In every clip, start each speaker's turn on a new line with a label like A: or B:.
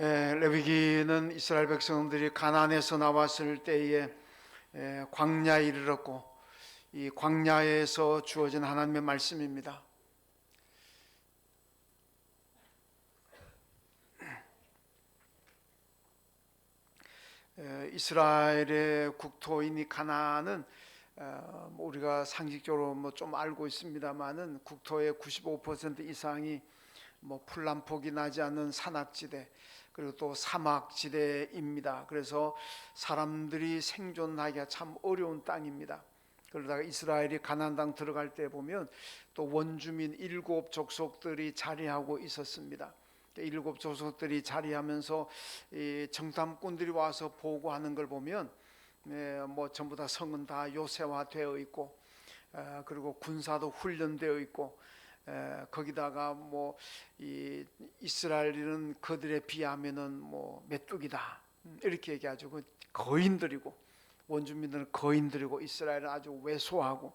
A: 레위기는 이스라엘 백성들이 가나안에서 나왔을 때에 광야에 이르렀고, 이 광야에서 주어진 하나님의 말씀입니다. 이스라엘의 국토인 이 가나안은 우리가 상식적으로 좀 알고 있습니다만은 국토의 95% 이상이 풀란폭이 나지 않는 산악지대, 그리고 또 사막지대입니다. 그래서 사람들이 생존하기가 참 어려운 땅입니다. 그러다가 이스라엘이 가나안 땅 들어갈 때 보면 또 원주민 7족속들이 자리하고 있었습니다. 7족속들이 자리하면서 이 정탐꾼들이 와서 보고하는 걸 보면 전부 다 성은 다 요새화되어 있고, 그리고 군사도 훈련되어 있고, 거기다가 이 이스라엘은 그들에 비하면은 메뚜기다 이렇게 얘기하죠. 거인들이고, 원주민들은 거인들이고, 이스라엘은 아주 왜소하고,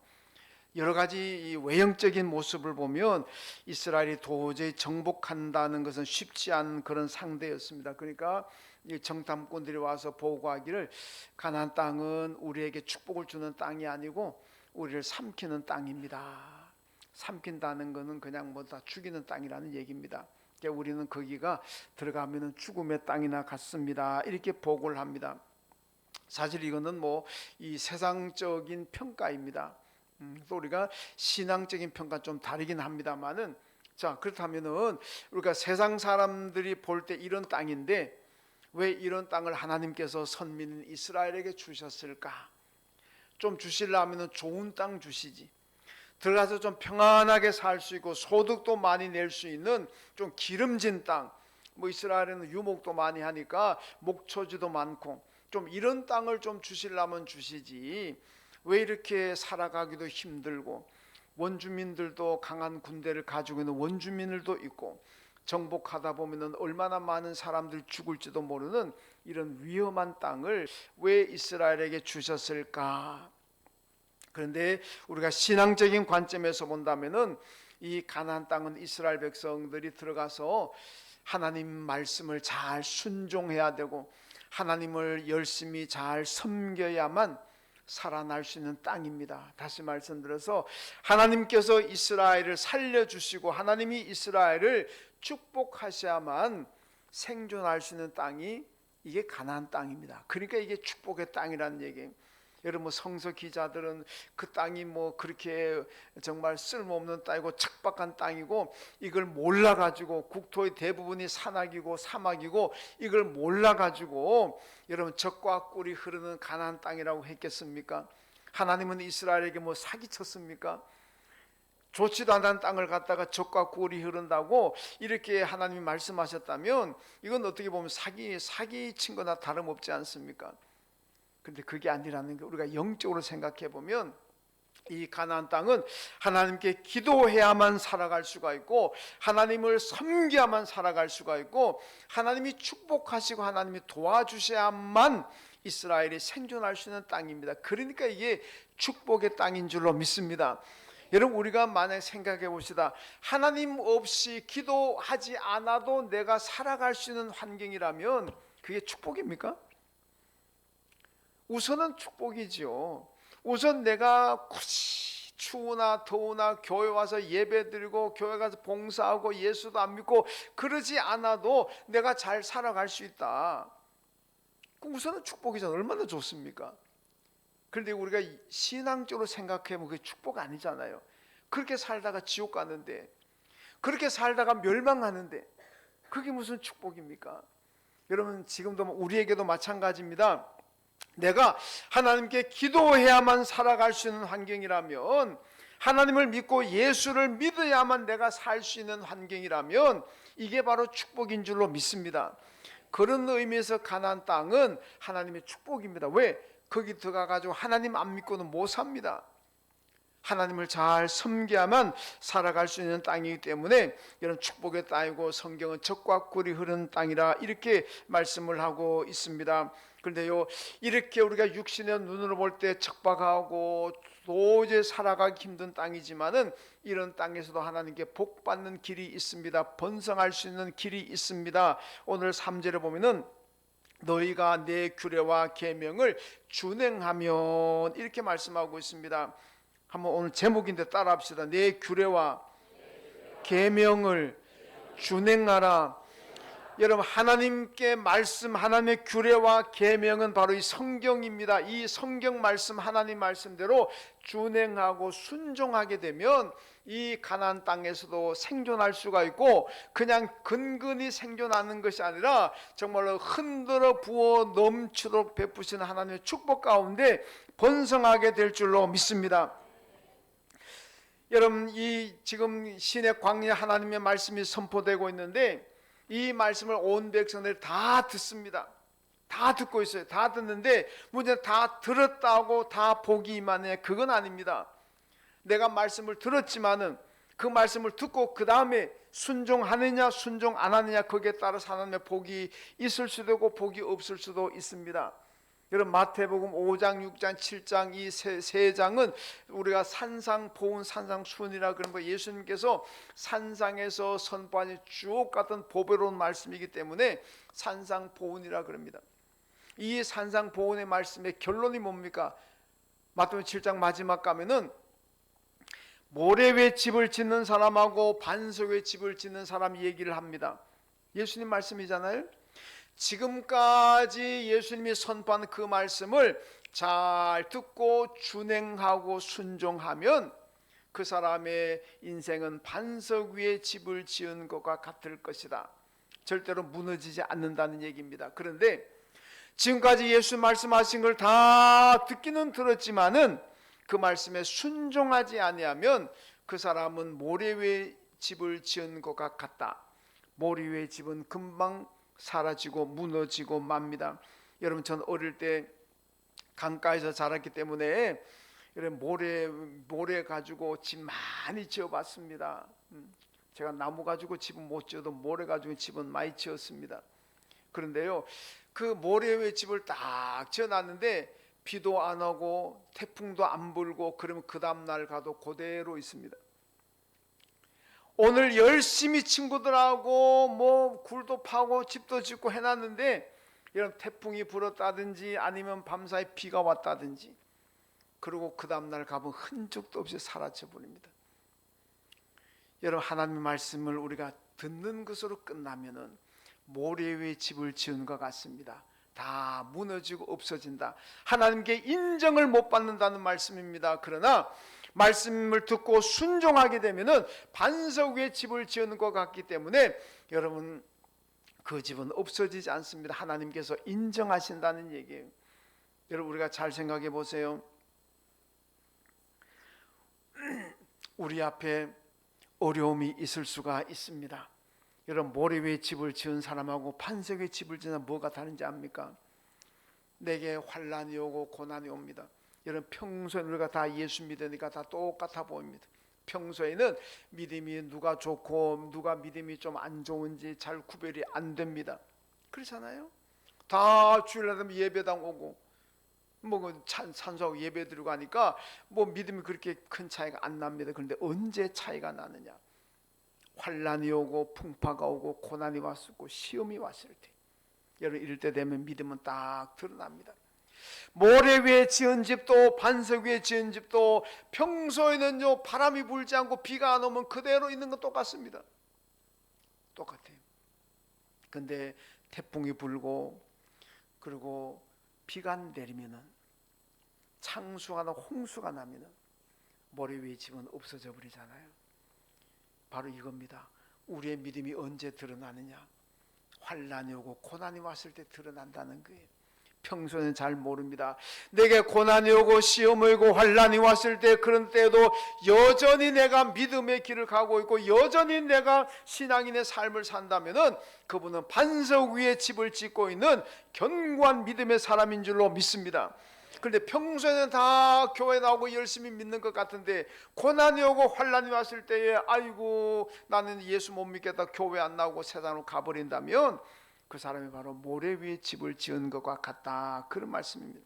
A: 여러 가지 이 외형적인 모습을 보면 이스라엘이 도저히 정복한다는 것은 쉽지 않은 그런 상대였습니다. 그러니까 이 정탐꾼들이 와서 보고하기를, 가나안 땅은 우리에게 축복을 주는 땅이 아니고 우리를 삼키는 땅입니다. 삼킨다는 것은 그냥 다 죽이는 땅이라는 얘기입니다. 그러니까 우리는 거기가 들어가면 죽음의 땅이나 같습니다. 이렇게 보고를 합니다. 사실 이거는 이 세상적인 평가입니다. 또 우리가 신앙적인 평가 좀 다르긴 합니다만은, 자, 그렇다면은 우리가 세상 사람들이 볼 때 이런 땅인데 왜 이런 땅을 하나님께서 선민 이스라엘에게 주셨을까? 좀 주시려면 좋은 땅 주시지, 들어가서 좀 평안하게 살 수 있고 소득도 많이 낼 수 있는 좀 기름진 땅, 이스라엘에는 유목도 많이 하니까 목초지도 많고 좀 이런 땅을 좀 주시려면 주시지, 왜 이렇게 살아가기도 힘들고, 원주민들도 강한 군대를 가지고 있는 원주민들도 있고, 정복하다 보면은 얼마나 많은 사람들 죽을지도 모르는 이런 위험한 땅을 왜 이스라엘에게 주셨을까? 그런데 우리가 신앙적인 관점에서 본다면은 이 가나안 땅은 이스라엘 백성들이 들어가서 하나님 말씀을 잘 순종해야 되고 하나님을 열심히 잘 섬겨야만 살아날 수 있는 땅입니다. 다시 말씀드려서 하나님께서 이스라엘을 살려주시고 하나님이 이스라엘을 축복하셔야만 생존할 수 있는 땅이 이게 가나안 땅입니다. 그러니까 이게 축복의 땅이라는 얘기예요. 여러분 성서 기자들은 그 땅이 그렇게 정말 쓸모없는 땅이고 척박한 땅이고 이걸 몰라가지고, 국토의 대부분이 산악이고 사막이고 이걸 몰라가지고 여러분 적과 꿀이 흐르는 가나안 땅이라고 했겠습니까? 하나님은 이스라엘에게 사기쳤습니까? 좋지도 않은 땅을 갖다가 적과 꿀이 흐른다고 이렇게 하나님이 말씀하셨다면 이건 어떻게 보면 사기친 거나 다름없지 않습니까? 근데 그게 아니라는 게, 우리가 영적으로 생각해 보면 이 가나안 땅은 하나님께 기도해야만 살아갈 수가 있고 하나님을 섬겨야만 살아갈 수가 있고 하나님이 축복하시고 하나님이 도와주셔야만 이스라엘이 생존할 수 있는 땅입니다. 그러니까 이게 축복의 땅인 줄로 믿습니다. 여러분, 우리가 만약 생각해 봅시다. 하나님 없이 기도하지 않아도 내가 살아갈 수 있는 환경이라면 그게 축복입니까? 우선은 축복이죠. 우선 내가 굳이 추우나 더우나 교회 와서 예배 드리고 교회 가서 봉사하고 예수도 안 믿고 그러지 않아도 내가 잘 살아갈 수 있다. 우선은 축복이잖아요. 얼마나 좋습니까? 그런데 우리가 신앙적으로 생각해보면 그게 축복 아니잖아요. 그렇게 살다가 지옥 가는데, 그렇게 살다가 멸망하는데 그게 무슨 축복입니까? 여러분, 지금도 우리에게도 마찬가지입니다. 내가 하나님께 기도해야만 살아갈 수 있는 환경이라면, 하나님을 믿고 예수를 믿어야만 내가 살 수 있는 환경이라면 이게 바로 축복인 줄로 믿습니다. 그런 의미에서 가나안 땅은 하나님의 축복입니다. 왜? 거기 들어가가지고 하나님 안 믿고는 못 삽니다. 하나님을 잘 섬겨야만 살아갈 수 있는 땅이기 때문에 이런 축복의 땅이고, 성경은 적과 꿀이 흐르는 땅이라 이렇게 말씀을 하고 있습니다. 그런데요, 이렇게 우리가 육신의 눈으로 볼 때 척박하고 도저히 살아가기 힘든 땅이지만은 이런 땅에서도 하나님께 복 받는 길이 있습니다. 번성할 수 있는 길이 있습니다. 오늘 3절에 보면은 너희가 내 규례와 계명을 준행하면 이렇게 말씀하고 있습니다. 한번 오늘 제목인데 따라합시다. 내 규례와 계명을 준행하라. 여러분, 하나님께 말씀, 하나님의 규례와 계명은 바로 이 성경입니다. 이 성경 말씀, 하나님 말씀대로 준행하고 순종하게 되면 이 가나안 땅에서도 생존할 수가 있고, 그냥 근근히 생존하는 것이 아니라 정말로 흔들어 부어 넘치도록 베푸시는 하나님의 축복 가운데 번성하게 될 줄로 믿습니다. 여러분, 이 지금 신의 광야 하나님의 말씀이 선포되고 있는데 이 말씀을 온 백성들이 다 듣습니다. 다 듣고 있어요. 다 듣는데 문제는 다 들었다고 다 복이 임하네, 그건 아닙니다. 내가 말씀을 들었지만은 그 말씀을 듣고 그 다음에 순종하느냐 순종 안 하느냐, 거기에 따라서 하나님의 복이 있을 수도 있고 복이 없을 수도 있습니다. 여러분, 마태복음 5장, 6장, 7장 이 세 장은 우리가 산상보훈, 산상수훈이라 그런 거, 예수님께서 산상에서 선포하신 주옥 같은 보배로운 말씀이기 때문에 산상보훈이라 그럽니다. 이 산상보훈의 말씀의 결론이 뭡니까? 마태복음 7장 마지막 가면은 모래 위에 집을 짓는 사람하고 반석 위에 집을 짓는 사람 얘기를 합니다. 예수님 말씀이잖아요. 지금까지 예수님이 선포한 그 말씀을 잘 듣고 준행하고 순종하면 그 사람의 인생은 반석 위에 집을 지은 것과 같을 것이다. 절대로 무너지지 않는다는 얘기입니다. 그런데 지금까지 예수 말씀하신 걸 다 듣기는 들었지만은 그 말씀에 순종하지 아니하면 그 사람은 모래 위에 집을 지은 것과 같다. 모래 위에 집은 금방 사라지고 무너지고 맙니다. 여러분, 전 어릴 때 강가에서 자랐기 때문에 이런 모래 가지고 집 많이 지어봤습니다. 제가 나무 가지고 집은 못 지어도 모래 가지고 집은 많이 지었습니다. 그런데요, 그 모래 위에 집을 딱 지어놨는데 비도 안 오고 태풍도 안 불고 그러면 그 다음날 가도 그대로 있습니다. 오늘 열심히 친구들하고 뭐 굴도 파고 집도 짓고 해놨는데 이런 태풍이 불었다든지 아니면 밤사이 비가 왔다든지, 그리고 그 다음날 가면 흔적도 없이 사라져 버립니다. 여러분, 하나님의 말씀을 우리가 듣는 것으로 끝나면은 모래 위에 집을 지은 것 같습니다. 다 무너지고 없어진다. 하나님께 인정을 못 받는다는 말씀입니다. 그러나 말씀을 듣고 순종하게 되면은 반석 위에 집을 지은 것 같기 때문에 여러분, 그 집은 없어지지 않습니다. 하나님께서 인정하신다는 얘기예요. 여러분, 우리가 잘 생각해 보세요. 우리 앞에 어려움이 있을 수가 있습니다. 여러분, 모래 위에 집을 지은 사람하고 반석 위에 집을 지은 사람 뭐가 다른지 압니까? 내게 환난이 오고 고난이 옵니다. 여러분, 평소에 우리가 다 예수 믿으니까 다 똑같아 보입니다. 평소에는 믿음이 누가 좋고 누가 믿음이 좀 안 좋은지 잘 구별이 안 됩니다. 그렇잖아요. 다 주일날 되면 예배당 오고 뭐 찬송하고 예배 드리고 하니까 뭐 믿음이 그렇게 큰 차이가 안 납니다. 그런데 언제 차이가 나느냐? 환난이 오고 풍파가 오고 고난이 왔었고 시험이 왔을 때, 여러분, 이럴 때 되면 믿음은 딱 드러납니다. 모래 위에 지은 집도 반석 위에 지은 집도 평소에는요 바람이 불지 않고 비가 안 오면 그대로 있는 건 똑같습니다. 똑같아요. 근데 태풍이 불고 그리고 비가 내리면은, 창수가 나 홍수가 나면은 모래 위에 집은 없어져 버리잖아요. 바로 이겁니다. 우리의 믿음이 언제 드러나느냐? 환난이 오고 고난이 왔을 때 드러난다는 거예요. 평소에는 잘 모릅니다. 내게 고난이 오고 시험이 오고 환난이 왔을 때, 그런 때에도 여전히 내가 믿음의 길을 가고 있고 여전히 내가 신앙인의 삶을 산다면은 그분은 반석 위에 집을 짓고 있는 견고한 믿음의 사람인 줄로 믿습니다. 그런데 평소에는 다 교회 나오고 열심히 믿는 것 같은데 고난이 오고 환난이 왔을 때에 아이고 나는 예수 못 믿겠다, 교회 안 나오고 세상으로 가버린다면 그 사람이 바로 모래 위에 집을 지은 것과 같다, 그런 말씀입니다.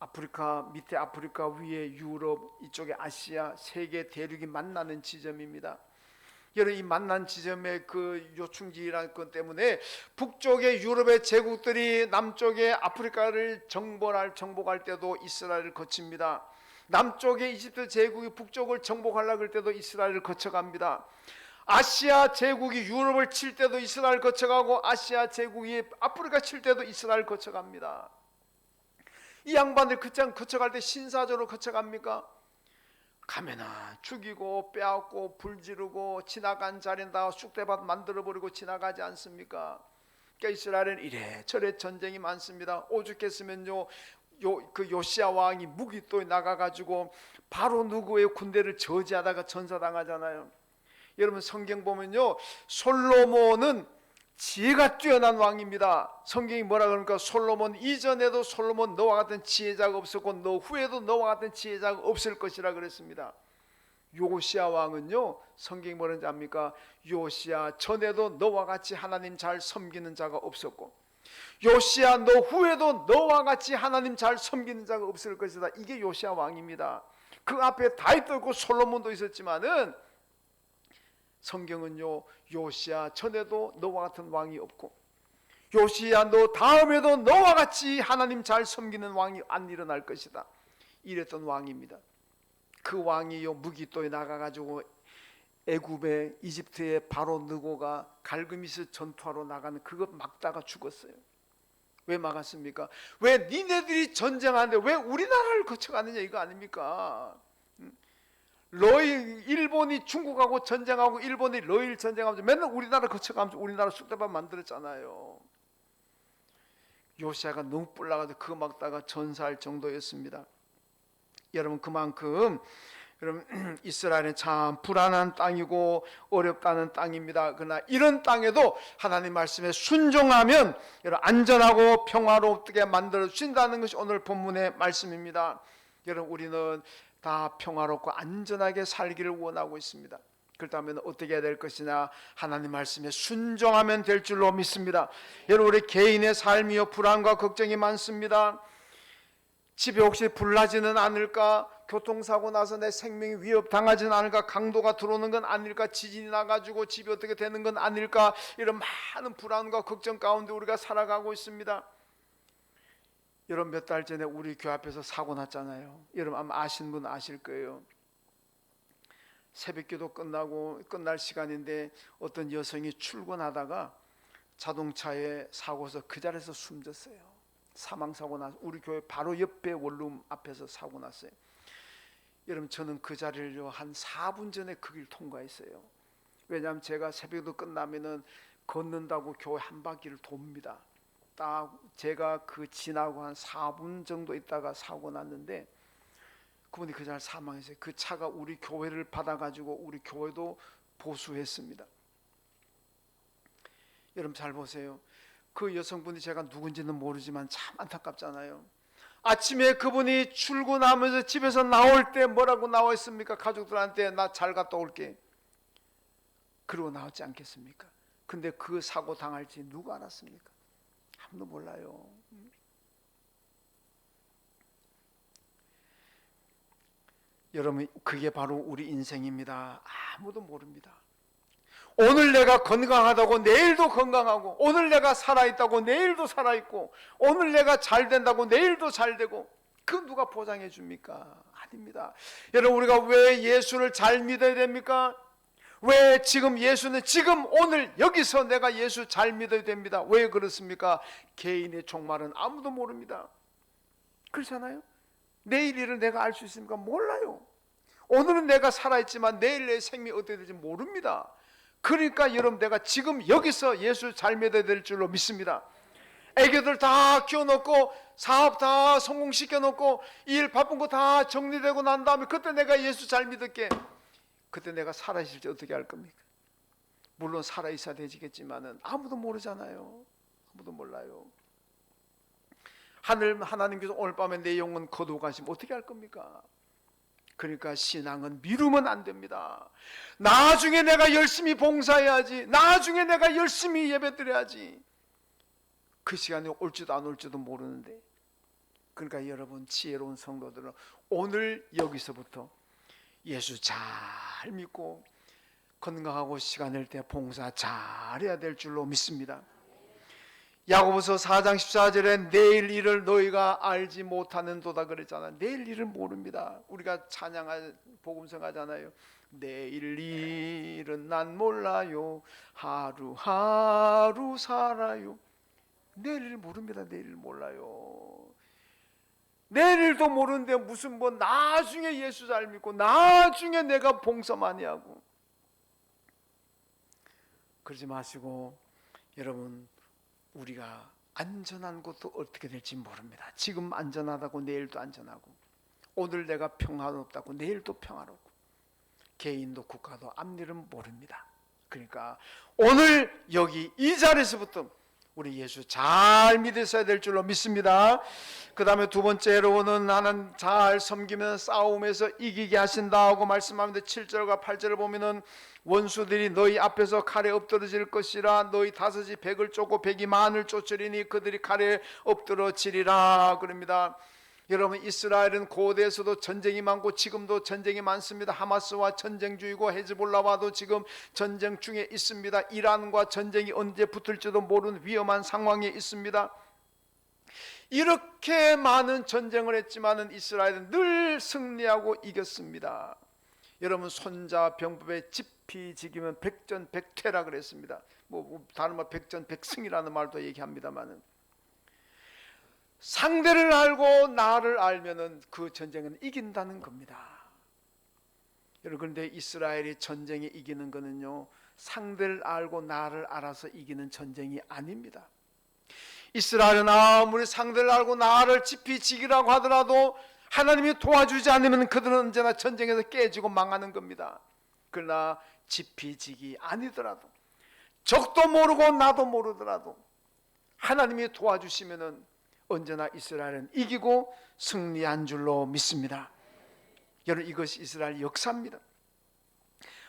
A: 아프리카 밑에 아프리카 위에 유럽 이쪽에 아시아 세계 대륙이 만나는 지점입니다. 여러분 이 만난 지점의 그 요충지라는 것 때문에 북쪽의 유럽의 제국들이 남쪽의 아프리카를 정복할 때도 이스라엘을 거칩니다. 남쪽의 이집트 제국이 북쪽을 정복하려고 할 때도 이스라엘을 거쳐갑니다. 아시아 제국이 유럽을 칠 때도 이스라엘 거쳐가고 아시아 제국이 아프리카 칠 때도 이스라엘 거쳐갑니다. 이 양반들 거쳐갈 때 신사적으로 거쳐갑니까? 가면은 죽이고 빼앗고 불지르고 지나간 자리에다가 쑥대밭 만들어버리고 지나가지 않습니까? 그러니까 이스라엘은 이래저래 전쟁이 많습니다. 오죽했으면요 그 요시야 왕이 무기또 나가가지고 바로 누구의 군대를 저지하다가 전사당하잖아요. 여러분 성경 보면요 솔로몬은 지혜가 뛰어난 왕입니다. 성경이 뭐라 그러니까 솔로몬 이전에도 솔로몬 너와 같은 지혜자가 없었고 너 후에도 너와 같은 지혜자가 없을 것이라 그랬습니다. 요시야 왕은요 성경이 뭐라는지 압니까? 요시야 전에도 너와 같이 하나님 잘 섬기는 자가 없었고 요시야 너 후에도 너와 같이 하나님 잘 섬기는 자가 없을 것이다. 이게 요시야 왕입니다. 그 앞에 다윗도 있고 솔로몬도 있었지만은 성경은요 요시야 전에도 너와 같은 왕이 없고 요시야 너 다음에도 너와 같이 하나님 잘 섬기는 왕이 안 일어날 것이다 이랬던 왕입니다. 그 왕이요 무기또에 나가가지고 애굽에 이집트의 바로 느고가 갈그미스 전투하러 나가는 그거 막다가 죽었어요. 왜 막았습니까? 왜 니네들이 전쟁하는데 왜 우리나라를 거쳐가느냐 이거 아닙니까? 일본이 중국하고 전쟁하고 일본이 러일 전쟁하면서 맨날 우리나라 거쳐가면서 우리나라 쑥대밭 만들었잖아요. 요시아가 너무 뿔나가지고 그거 막다가 전사할 정도였습니다. 여러분 그만큼 여러분 이스라엘은 참 불안한 땅이고 어렵다는 땅입니다. 그러나 이런 땅에도 하나님 말씀에 순종하면 여러분 안전하고 평화롭게 만들어 주신다는 것이 오늘 본문의 말씀입니다. 여러분 우리는 다 평화롭고 안전하게 살기를 원하고 있습니다. 그렇다면 어떻게 해야 될 것이냐? 하나님 말씀에 순종하면 될 줄로 믿습니다. 여러분 우리 개인의 삶이요 불안과 걱정이 많습니다. 집에 혹시 불나지는 않을까? 교통사고 나서 내 생명이 위협당하지는 않을까? 강도가 들어오는 건 아닐까? 지진이 나가지고 집이 어떻게 되는 건 아닐까? 이런 많은 불안과 걱정 가운데 우리가 살아가고 있습니다. 여러분 몇 달 전에 우리 교회 앞에서 사고 났잖아요. 여러분 아마 아시는 분 아실 거예요. 새벽기도 끝나고 끝날 시간인데 어떤 여성이 출근하다가 자동차에 사고서 그 자리에서 숨졌어요. 사망사고 나서 우리 교회 바로 옆에 원룸 앞에서 사고 났어요. 여러분 저는 그 자리를 한 4분 전에 그 길 통과했어요. 왜냐하면 제가 새벽기도 끝나면은 걷는다고 교회 한 바퀴를 돕니다. 딱 제가 그 지나고 한 4분 정도 있다가 사고 났는데 그분이 그 자리에 사망했어요. 그 차가 우리 교회를 받아가지고 우리 교회도 보수했습니다. 여러분 잘 보세요. 그 여성분이 제가 누군지는 모르지만 참 안타깝잖아요. 아침에 그분이 출근하면서 집에서 나올 때 뭐라고 나와 있습니까? 가족들한테 나 잘 갔다 올게. 그러고 나왔지 않겠습니까? 근데 그 사고 당할지 누가 알았습니까? 아무도 몰라요. 여러분 그게 바로 우리 인생입니다. 아무도 모릅니다. 오늘 내가 건강하다고 내일도 건강하고 오늘 내가 살아있다고 내일도 살아있고 오늘 내가 잘 된다고 내일도 잘 되고 그 누가 보장해 줍니까? 아닙니다. 여러분 우리가 왜 예수를 잘 믿어야 됩니까? 왜 지금 예수는 지금 오늘 여기서 내가 예수 잘 믿어야 됩니다. 왜 그렇습니까? 개인의 종말은 아무도 모릅니다. 그렇잖아요. 내일 일을 내가 알 수 있습니까? 몰라요. 오늘은 내가 살아있지만 내일 내 생명이 어떻게 될지 모릅니다. 그러니까 여러분 내가 지금 여기서 예수 잘 믿어야 될 줄로 믿습니다. 애교들 다 키워놓고 사업 다 성공시켜놓고 일 바쁜 거 다 정리되고 난 다음에 그때 내가 예수 잘 믿을게. 그때 내가 살아있을지 어떻게 알 겁니까? 물론 살아있어야 되지겠지만은 아무도 모르잖아요. 아무도 몰라요. 하나님께서 오늘 밤에 내 영혼 거두어 가시면 어떻게 할 겁니까? 그러니까 신앙은 미루면 안 됩니다. 나중에 내가 열심히 봉사해야지. 나중에 내가 열심히 예배드려야지. 그 시간이 올지도 안 올지도 모르는데 그러니까 여러분 지혜로운 성도들은 오늘 여기서부터 예수 잘 믿고 건강하고 시간 낼 때 봉사 잘해야 될 줄로 믿습니다. 야고보서 4장 14절에 내일 일을 너희가 알지 못하는도다 그랬잖아. 내일 일을 모릅니다. 우리가 찬양할 복음성 하잖아요. 내일 일은 난 몰라요. 하루하루 살아요. 내일 일 모릅니다. 내일 일 몰라요. 내일 일도 모르는데 무슨 뭐 나중에 예수 잘 믿고 나중에 내가 봉사 많이 하고 그러지 마시고 여러분 우리가 안전한 것도 어떻게 될지 모릅니다. 지금 안전하다고 내일도 안전하고 오늘 내가 평화롭다고 내일도 평화롭고 개인도 국가도 앞일은 모릅니다. 그러니까 오늘 여기 이 자리에서부터 우리 예수 잘 믿으셔야 될 줄로 믿습니다. 그 다음에 두 번째로는 나는 잘 섬기면 싸움에서 이기게 하신다고 말씀하는데 7절과 8절을 보면은 원수들이 너희 앞에서 칼에 엎드러질 것이라 너희 다섯이 백을 쫓고 백이 만을 쫓으리니 그들이 칼에 엎드러지리라 그럽니다. 여러분 이스라엘은 고대에서도 전쟁이 많고 지금도 전쟁이 많습니다. 하마스와 전쟁 중이고 헤즈볼라와도 지금 전쟁 중에 있습니다. 이란과 전쟁이 언제 붙을지도 모르는 위험한 상황에 있습니다. 이렇게 많은 전쟁을 했지만은 이스라엘은 늘 승리하고 이겼습니다. 여러분 손자병법에 집피지기면 백전백퇴라 그랬습니다. 뭐 다른 말 백전백승이라는 말도 얘기합니다만은 상대를 알고 나를 알면은 그 전쟁은 이긴다는 겁니다. 여러분 그런데 이스라엘이 전쟁에 이기는 거는요 상대를 알고 나를 알아서 이기는 전쟁이 아닙니다. 이스라엘은 아무리 상대를 알고 나를 지피지기라고 하더라도 하나님이 도와주지 않으면 그들은 언제나 전쟁에서 깨지고 망하는 겁니다. 그러나 지피지기 아니더라도 적도 모르고 나도 모르더라도 하나님이 도와주시면은 언제나 이스라엘은 이기고 승리한 줄로 믿습니다. 여러분 이것이 이스라엘 역사입니다.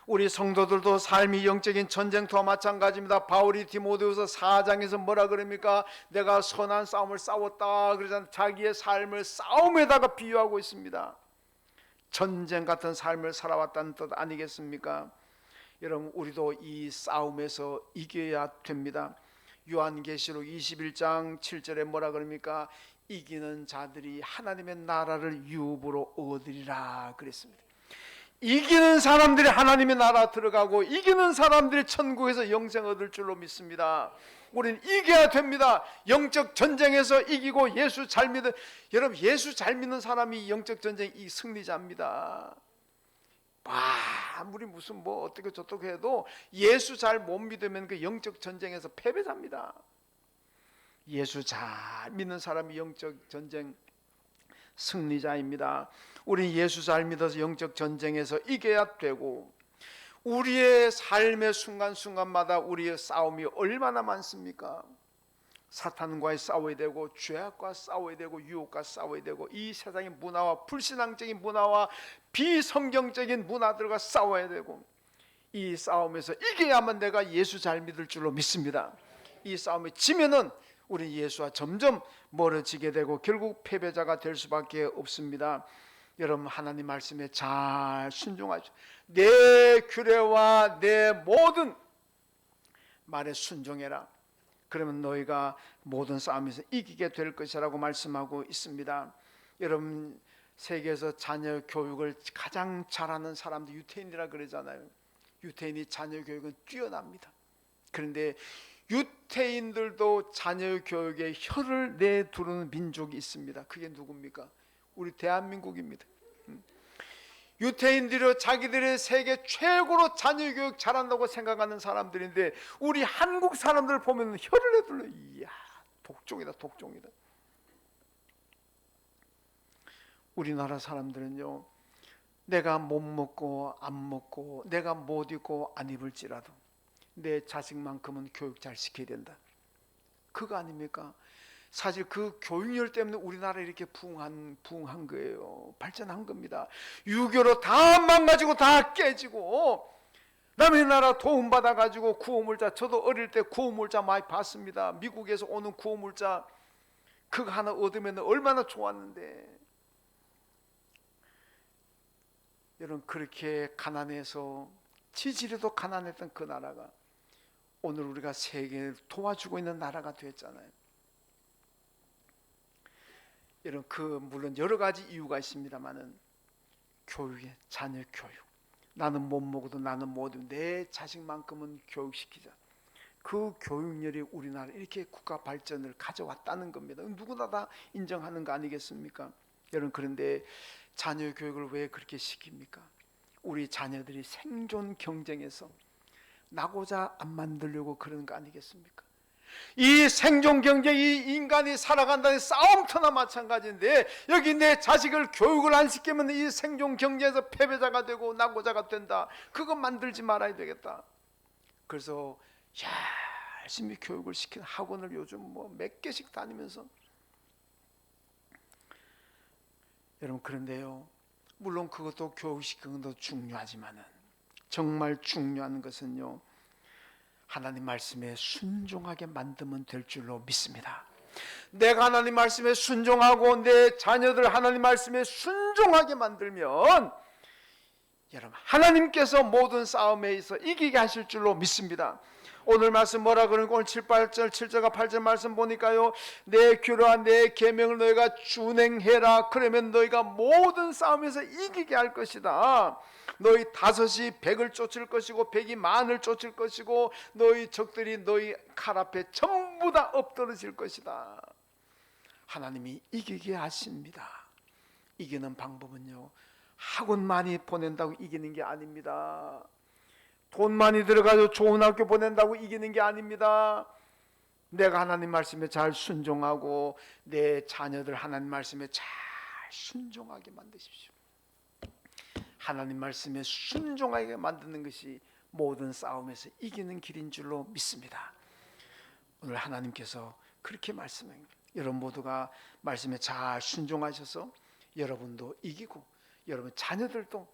A: 우리 성도들도 삶이 영적인 전쟁터와 마찬가지입니다. 바울이 디모데후서 4장에서 뭐라 그럽니까? 내가 선한 싸움을 싸웠다 그러잖아요. 자기의 삶을 싸움에다가 비유하고 있습니다. 전쟁 같은 삶을 살아왔다는 뜻 아니겠습니까? 여러분 우리도 이 싸움에서 이겨야 됩니다. 요한계시록 21장 7절에 뭐라 그럽니까? 이기는 자들이 하나님의 나라를 유업으로 얻으리라 그랬습니다. 이기는 사람들이 하나님의 나라 들어가고 이기는 사람들이 천국에서 영생 얻을 줄로 믿습니다. 우리는 이겨야 됩니다. 영적 전쟁에서 이기고 예수 잘 믿는 여러분 예수 잘 믿는 사람이 영적 전쟁 이 승리자입니다. 아무리 무슨 뭐 어떻게 저떻게 해도 예수 잘 못 믿으면 그 영적 전쟁에서 패배자입니다. 예수 잘 믿는 사람이 영적 전쟁 승리자입니다. 우리 예수 잘 믿어서 영적 전쟁에서 이겨야 되고 우리의 삶의 순간순간마다 우리의 싸움이 얼마나 많습니까? 사탄과의 싸워야 되고 죄악과 싸워야 되고 유혹과 싸워야 되고 이 세상의 문화와 불신앙적인 문화와 비성경적인 문화들과 싸워야 되고 이 싸움에서 이겨야만 내가 예수 잘 믿을 줄로 믿습니다. 이 싸움에 지면은 우리 예수와 점점 멀어지게 되고 결국 패배자가 될 수밖에 없습니다. 여러분 하나님 말씀에 잘 순종하죠. 내 규례와 내 모든 말에 순종해라. 그러면 너희가 모든 싸움에서 이기게 될 것이라고 말씀하고 있습니다. 여러분 세계에서 자녀 교육을 가장 잘하는 사람도 유태인이라 그러잖아요. 유태인이 자녀 교육은 뛰어납니다. 그런데 유태인들도 자녀 교육에 혀를 내두르는 민족이 있습니다. 그게 누굽니까? 우리 대한민국입니다. 유태인들이 자기들의 세계 최고로 자녀 교육 잘한다고 생각하는 사람들인데 우리 한국 사람들 보면 혀를 내둘러. 이야 독종이다 독종이다. 우리나라 사람들은요 내가 못 먹고 안 먹고 내가 못 입고 안 입을지라도 내 자식만큼은 교육 잘 시켜야 된다. 그거 아닙니까? 사실 그 교육열 때문에 우리나라 이렇게 부흥한 거예요. 발전한 겁니다. 유교로 다 망가지고 다 깨지고 남의 나라 도움받아 가지고 구호물자 저도 어릴 때 구호물자 많이 봤습니다. 미국에서 오는 구호물자 그거 하나 얻으면 얼마나 좋았는데. 여러분, 그렇게 가난해서 지지리도 가난했던 그 나라가 오늘 우리가 세계를 도와주고 있는 나라가 됐잖아요. 여러분, 물론 여러 가지 이유가 있습니다만은 교육에, 자녀 교육, 나는 못 먹어도 나는 뭐든 내 자식만큼은 교육시키자. 그 교육열이 우리나라 이렇게 국가 발전을 가져왔다는 겁니다. 누구나 다 인정하는 거 아니겠습니까? 여러분, 그런데 자녀 교육을 왜 그렇게 시킵니까? 우리 자녀들이 생존 경쟁에서 나고자 안 만들려고 그러는 거 아니겠습니까? 이 생존 경쟁이 인간이 살아간다는 싸움터나 마찬가지인데, 여기 내 자식을 교육을 안 시키면 이 생존 경쟁에서 패배자가 되고 낙오자가 된다. 그거 만들지 말아야 되겠다. 그래서 열심히 교육을 시키는 학원을 요즘 뭐 몇 개씩 다니면서. 여러분, 그런데요, 물론 그것도 교육시키는 것도 중요하지만은 정말 중요한 것은요, 하나님 말씀에 순종하게 만들면 될 줄로 믿습니다. 내가 하나님 말씀에 순종하고 내 자녀들 하나님 말씀에 순종하게 만들면 여러분, 하나님께서 모든 싸움에 있어 이기게 하실 줄로 믿습니다. 오늘 말씀 뭐라 그러니까 오늘 7절과 8절 말씀 보니까요, 내 규례와 내 계명을 너희가 준행해라. 그러면 너희가 모든 싸움에서 이기게 할 것이다. 너희 5이 100을 쫓을 것이고 100이 10,000을 쫓을 것이고 너희 적들이 너희 칼 앞에 전부 다 엎드러질 것이다. 하나님이 이기게 하십니다. 이기는 방법은요, 학원 많이 보낸다고 이기는 게 아닙니다. 돈 많이 들어가서 좋은 학교 보낸다고 이기는 게 아닙니다. 내가 하나님 말씀에 잘 순종하고 내 자녀들 하나님 말씀에 잘 순종하게 만드십시오. 하나님 말씀에 순종하게 만드는 것이 모든 싸움에서 이기는 길인 줄로 믿습니다. 오늘 하나님께서 그렇게 말씀합니다. 여러분 모두가 말씀에 잘 순종하셔서 여러분도 이기고 여러분 자녀들도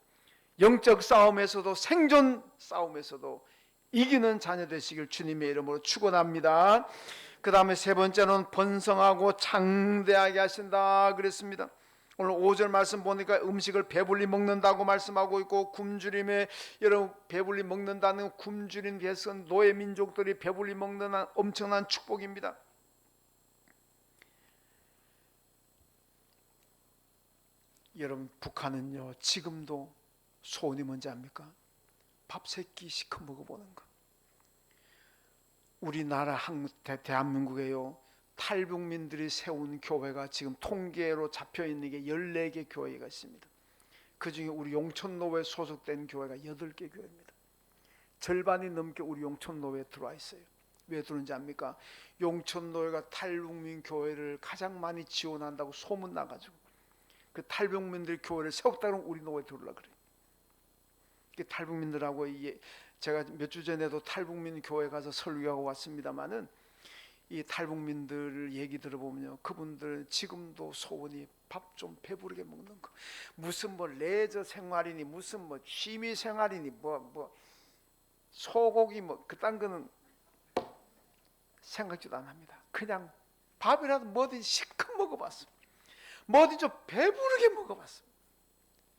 A: 영적 싸움에서도 생존 싸움에서도 이기는 자녀 되시길 주님의 이름으로 축원합니다. 그 다음에 세 번째는 번성하고 장대하게 하신다 그랬습니다. 오늘 5절 말씀 보니까 음식을 배불리 먹는다고 말씀하고 있고, 굶주림에 여러분 배불리 먹는다는 굶주린 개선 노예 민족들이 배불리 먹는 엄청난 축복입니다. 여러분, 북한은요 지금도 소원이 뭔지 압니까? 밥 3끼 시켜 먹어보는 거. 우리나라 대한민국에요 탈북민들이 세운 교회가 지금 통계로 잡혀있는 게 14개 교회가 있습니다. 그 중에 우리 용천노회 소속된 교회가 8개 교회입니다. 절반이 넘게 우리 용천노회에 들어와 있어요. 왜 들어오는지 압니까? 용천노회가 탈북민 교회를 가장 많이 지원한다고 소문 나가지고 그 탈북민들 교회를 세웠다 그러면 우리 노회에 들어오려고 그래요. 탈북민들하고 제가 몇 주 전에도 탈북민 교회 가서 설교하고 왔습니다마는 이 탈북민들 얘기 들어보면요, 그분들 지금도 소원이 밥 좀 배부르게 먹는 거. 무슨 뭐 레저 생활이니 무슨 뭐 취미 생활이니 뭐 소고기 뭐 그딴 거는 생각지도 안 합니다. 그냥 밥이라도 뭐든 실컷 먹어봤어. 뭐든 좀 배부르게 먹어봤어.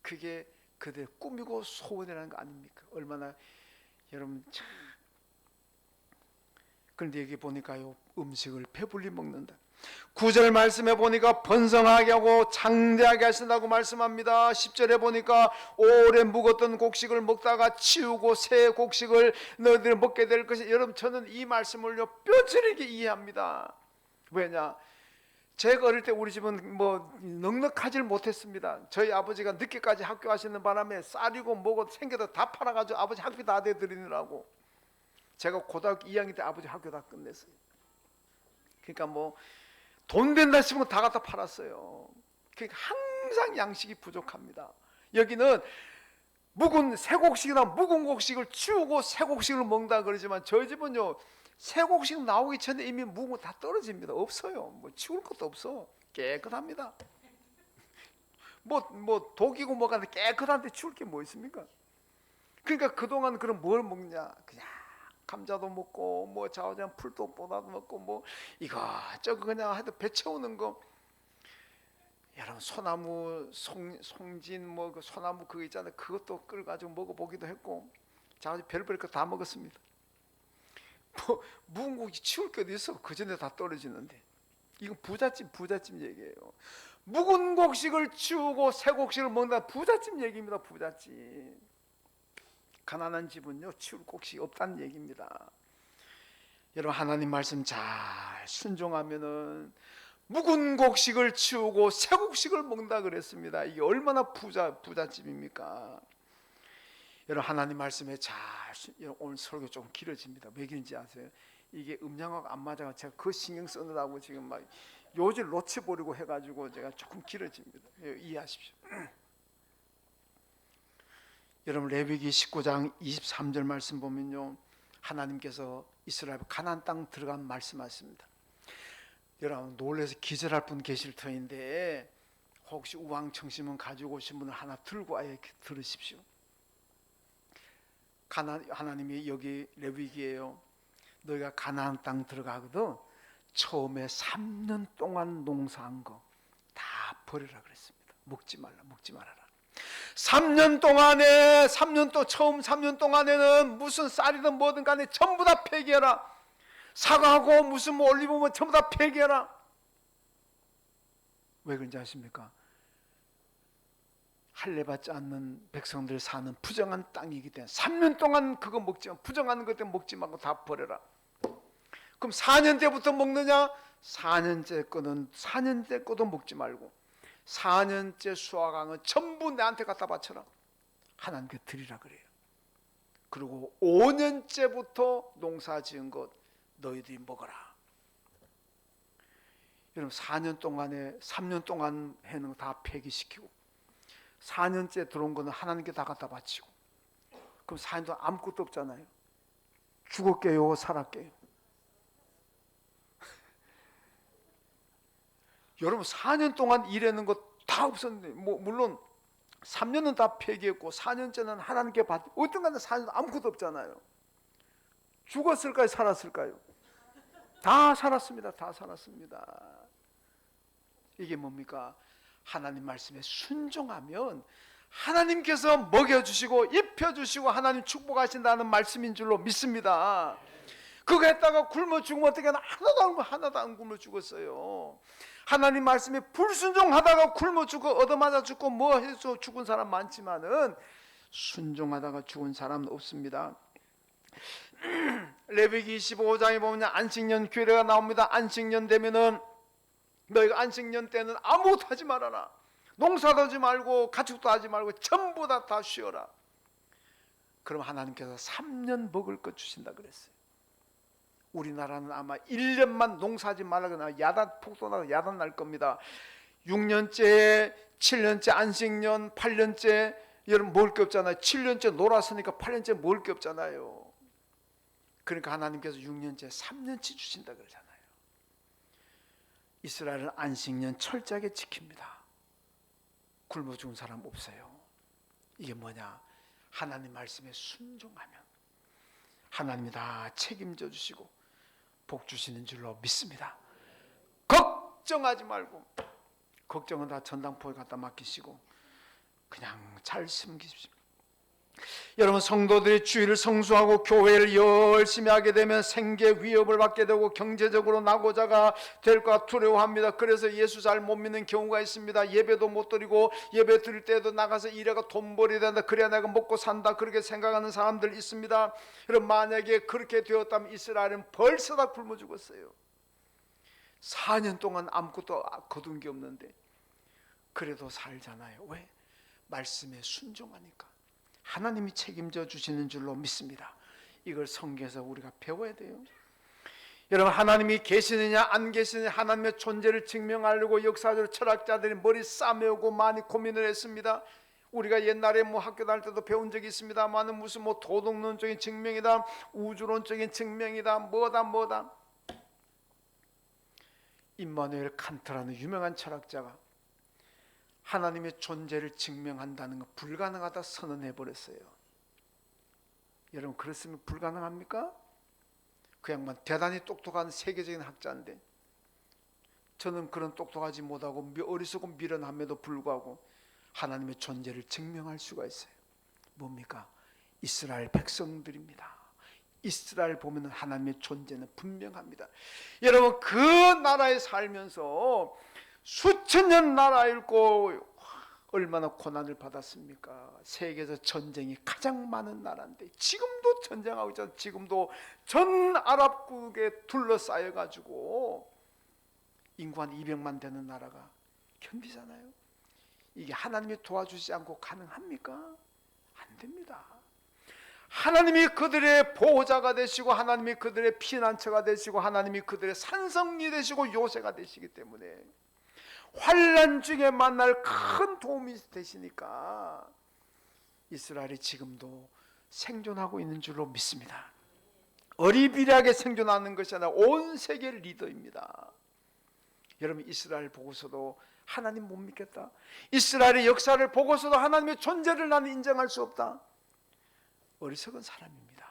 A: 그게 그들의 꿈이고 소원이라는 거 아닙니까? 얼마나 여러분 참. 그런데 여기 보니까요, 음식을 배불리 먹는다. 9절 말씀에 보니까 번성하게 하고 장대하게 하신다고 말씀합니다. 10절에 보니까 오래 묵었던 곡식을 먹다가 치우고 새 곡식을 너희들이 먹게 될 것이. 여러분, 저는 이 말씀을요 뼈저리게 이해합니다. 왜냐? 제가 어릴 때 우리 집은 뭐 넉넉하질 못했습니다. 저희 아버지가 늦게까지 학교 하시는 바람에 쌀이고 뭐고 생겨도 다 팔아가지고 아버지 학비 다 대드리느라고 제가 고등학교 2학년 때 아버지 학교 다 끝냈어요. 그러니까 뭐 돈 된다 싶으면 다 갖다 팔았어요. 그러니까 항상 양식이 부족합니다. 여기는 묵은 새곡식이나 묵은 곡식을 치우고 새곡식을 먹는다 그러지만 저희 집은요 새곡식 나오기 전에 이미 묵은 거 다 떨어집니다. 없어요. 뭐 치울 것도 없어. 깨끗합니다. 뭐 독이고 뭐가 깨끗한데 치울 게 뭐 있습니까? 그러니까 그동안 그럼 뭘 먹냐? 그냥 감자도 먹고 뭐 자오장 풀도 보다도 먹고 뭐 이거저거 그냥 하여튼 배 채우는 거. 여러분 소나무 송진 뭐 그 소나무 그거 있잖아요. 그것도 끌어가지고 먹어보기도 했고 자오장 별별 거 다 먹었습니다. 뭐 묵은국이 치울 게 어디 있어? 그 전에 다 떨어지는데. 이건 부잣집 얘기예요. 묵은 곡식을 치우고 새 곡식을 먹는다. 부잣집 얘기입니다. 부잣집. 가난한 집은요 치울 곡식이 없다는 얘기입니다. 여러분 하나님 말씀 잘 순종하면은 묵은 곡식을 치우고 새 곡식을 먹는다 그랬습니다. 이게 얼마나 부잣집입니까? 여러분 하나님 말씀에 오늘 설교 조금 길어집니다. 왜 그런지 아세요? 이게 음량하고 안 맞아서 제가 그 신경 쓰느라고 지금 막 요지를 놓쳐버리고 해가지고 제가 조금 길어집니다. 이해하십시오. 여러분 레위기 19장 23절 말씀 보면요, 하나님께서 이스라엘 가나안 땅 들어간 말씀하십니다. 여러분 놀라서 기절할 분 계실 터인데 혹시 우왕청심은 가지고 오신 분을 하나 들고 와야 들으십시오. 하나님이 여기 레위기에요, 너희가 가나안 땅 들어가거든 처음에 3년 동안 농사한 거 다 버리라 그랬습니다. 먹지 말아라. 3년 동안에 처음 3년 동안에는 무슨 쌀이든 뭐든 간에 전부 다 폐기해라. 사과하고 무슨 뭐 올리브면 전부 다 폐기해라. 왜 그런지 아십니까? 할례받지 않는 백성들 사는 부정한 땅이기 때문에 3년 동안 그거 먹지 마. 부정한 것 때문에 먹지 말고 다 버려라. 그럼 4년째부터 먹느냐? 4년째 거도 먹지 말고 4년째 수확한 건 전부 내한테 갖다 바쳐라. 하나님께 드리라 그래요. 그리고 5년째부터 농사 지은 것 너희들이 먹어라. 여러분 4년 동안 해는 거 다 폐기시키고 4년째 들어온 거는 하나님께 다 갖다 바치고, 그럼 4년 동안 아무것도 없잖아요. 죽을게요 살았게요? 여러분 4년 동안 일하는 거 다 없었는데, 뭐 물론 3년은 다 폐기했고 4년째는 하나님께 어떤 간에 4년 아무것도 없잖아요. 죽었을까요 살았을까요? 다 살았습니다. 이게 뭡니까? 하나님 말씀에 순종하면 하나님께서 먹여주시고 입혀주시고 하나님 축복하신다는 말씀인 줄로 믿습니다. 그거 했다가 굶어 죽으면 어떻게 하나도 안 굶어 죽었어요. 하나님 말씀에 불순종하다가 굶어 죽고 얻어맞아 죽고 뭐 해서 죽은 사람 많지만은 순종하다가 죽은 사람은 없습니다. 레위기 25장에 보면 안식년 규례가 나옵니다. 안식년 되면은 너희가 안식년 때는 아무것도 하지 말아라. 농사도 하지 말고 가축도 하지 말고 전부 다 쉬어라. 그럼 하나님께서 3년 먹을 것 주신다 그랬어요. 우리나라는 아마 1년만 농사하지 말라거나 폭소나고 야단 날 겁니다. 6년째 7년째 안식년 8년째 여러분 먹을 게 없잖아요. 7년째 놀았으니까 8년째 먹을 게 없잖아요. 그러니까 하나님께서 6년째 3년치 주신다 그러잖아요. 이스라엘은 안식년 철저하게 지킵니다. 굶어 죽은 사람 없어요. 이게 뭐냐? 하나님 말씀에 순종하면 하나님이 다 책임져 주시고 복 주시는 줄로 믿습니다. 걱정하지 말고, 걱정은 다 전당포에 갖다 맡기시고 그냥 잘 섬기십시오. 여러분 성도들이 주일을 성수하고 교회를 열심히 하게 되면 생계 위협을 받게 되고 경제적으로 낙오자가 될까 두려워합니다. 그래서 예수 잘 못 믿는 경우가 있습니다. 예배도 못 드리고 예배 드릴 때도 나가서 일해가 돈 벌어야 된다, 그래야 내가 먹고 산다, 그렇게 생각하는 사람들 있습니다. 여러분 만약에 그렇게 되었다면 이스라엘은 벌써 다 굶어 죽었어요. 4년 동안 아무것도 거둔 게 없는데 그래도 살잖아요. 왜? 말씀에 순종하니까. 하나님이 책임져 주시는 줄로 믿습니다. 이걸 성경에서 우리가 배워야 돼요. 여러분 하나님이 계시느냐 안 계시느냐, 하나님의 존재를 증명하려고 역사적으로 철학자들이 머리 싸매우고 많이 고민을 했습니다. 우리가 옛날에 뭐 학교 다닐 때도 배운 적이 있습니다만은 무슨 뭐 도덕론적인 증명이다, 우주론적인 증명이다, 뭐다. 임마누엘 칸트라는 유명한 철학자가 하나님의 존재를 증명한다는 거 불가능하다 선언해 버렸어요. 여러분 그렇으면 불가능합니까? 그 양반 대단히 똑똑한 세계적인 학자인데 저는 그런 똑똑하지 못하고 어리석고 미련함에도 불구하고 하나님의 존재를 증명할 수가 있어요. 뭡니까? 이스라엘 백성들입니다. 이스라엘 보면 하나님의 존재는 분명합니다. 여러분, 그 나라에 살면서 수천 년 나라 잃고 얼마나 고난을 받았습니까? 세계에서 전쟁이 가장 많은 나라인데 지금도 전쟁하고 있잖아요. 지금도 전 아랍국에 둘러싸여 가지고 인구 한 200만 되는 나라가 견디잖아요. 이게 하나님이 도와주지 않고 가능합니까? 안 됩니다. 하나님이 그들의 보호자가 되시고 하나님이 그들의 피난처가 되시고 하나님이 그들의 산성이 되시고 요새가 되시기 때문에 환난 중에 만날 큰 도움이 되시니까 이스라엘이 지금도 생존하고 있는 줄로 믿습니다. 어리비리하게 생존하는 것이 아니라 온 세계 리더입니다. 여러분, 이스라엘 보고서도 하나님 못 믿겠다? 이스라엘의 역사를 보고서도 하나님의 존재를 나는 인정할 수 없다? 어리석은 사람입니다.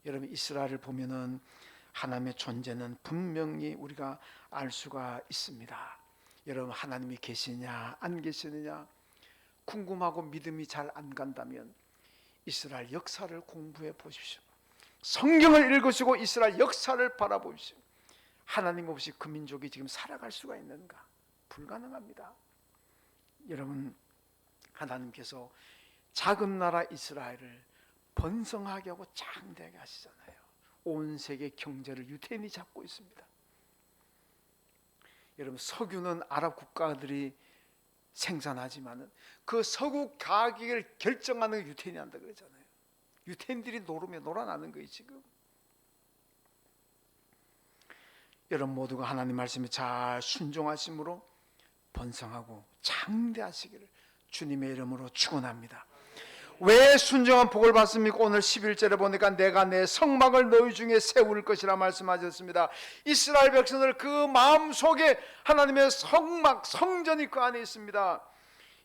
A: 여러분, 이스라엘을 보면은 하나님의 존재는 분명히 우리가 알 수가 있습니다. 여러분, 하나님이 계시냐 안 계시느냐 궁금하고 믿음이 잘 안 간다면 이스라엘 역사를 공부해 보십시오. 성경을 읽으시고 이스라엘 역사를 바라보십시오. 하나님 없이 그 민족이 지금 살아갈 수가 있는가? 불가능합니다. 여러분, 하나님께서 작은 나라 이스라엘을 번성하게 하고 장대하게 하시잖아요. 온 세계 경제를 유태인이 잡고 있습니다. 여러분, 석유는 아랍 국가들이 생산하지만은 그 석유 가격을 결정하는 게 유태인이 한다 그러잖아요. 유태인들이 놀아나는 거예요 지금. 여러분 모두가 하나님 말씀에 잘 순종하심으로 번성하고 장대하시기를 주님의 이름으로 축원합니다. 왜 순종한 복을 받습니까? 오늘 11절에 보니까 내가 내 성막을 너희 중에 세울 것이라 말씀하셨습니다. 이스라엘 백성들 그 마음속에 하나님의 성막, 성전이 그 안에 있습니다.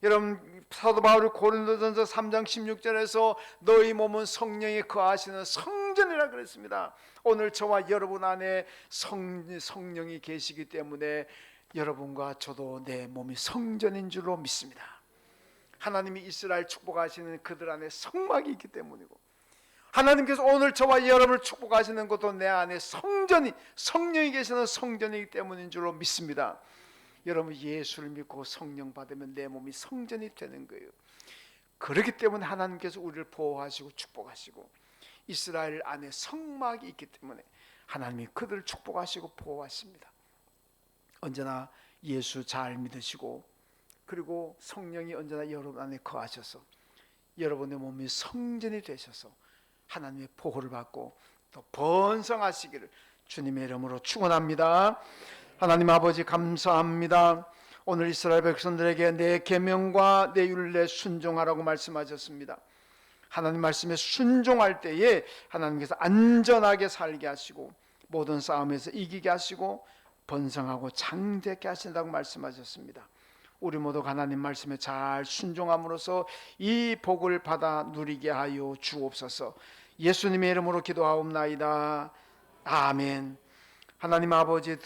A: 여러분, 사도 바울이 고린도전서 3장 16절에서 너희 몸은 성령이 거하시는 성전이라 그랬습니다. 오늘 저와 여러분 안에 성령이 계시기 때문에 여러분과 저도 내 몸이 성전인 줄로 믿습니다. 하나님이 이스라엘 축복하시는 그들 안에 성막이 있기 때문이고 하나님께서 오늘 저와 여러분을 축복하시는 것도 내 안에 성령이 계시는 성전이기 때문인 줄로 믿습니다. 여러분, 예수를 믿고 성령 받으면 내 몸이 성전이 되는 거예요. 그렇기 때문에 하나님께서 우리를 보호하시고 축복하시고 이스라엘 안에 성막이 있기 때문에 하나님이 그들을 축복하시고 보호하십니다. 언제나 예수 잘 믿으시고 그리고 성령이 언제나 여러분 안에 거하셔서 여러분의 몸이 성전이 되셔서 하나님의 보호를 받고 또 번성하시기를 주님의 이름으로 축원합니다. 하나님 아버지 감사합니다. 오늘 이스라엘 백성들에게 내 계명과 내 율례 순종하라고 말씀하셨습니다. 하나님 말씀에 순종할 때에 하나님께서 안전하게 살게 하시고 모든 싸움에서 이기게 하시고 번성하고 장대케 하신다고 말씀하셨습니다. 우리 모두 하나님 말씀에 잘 순종함으로써 이 복을 받아 누리게 하여 주옵소서. 예수님의 이름으로 기도하옵나이다. 아멘. 하나님 아버지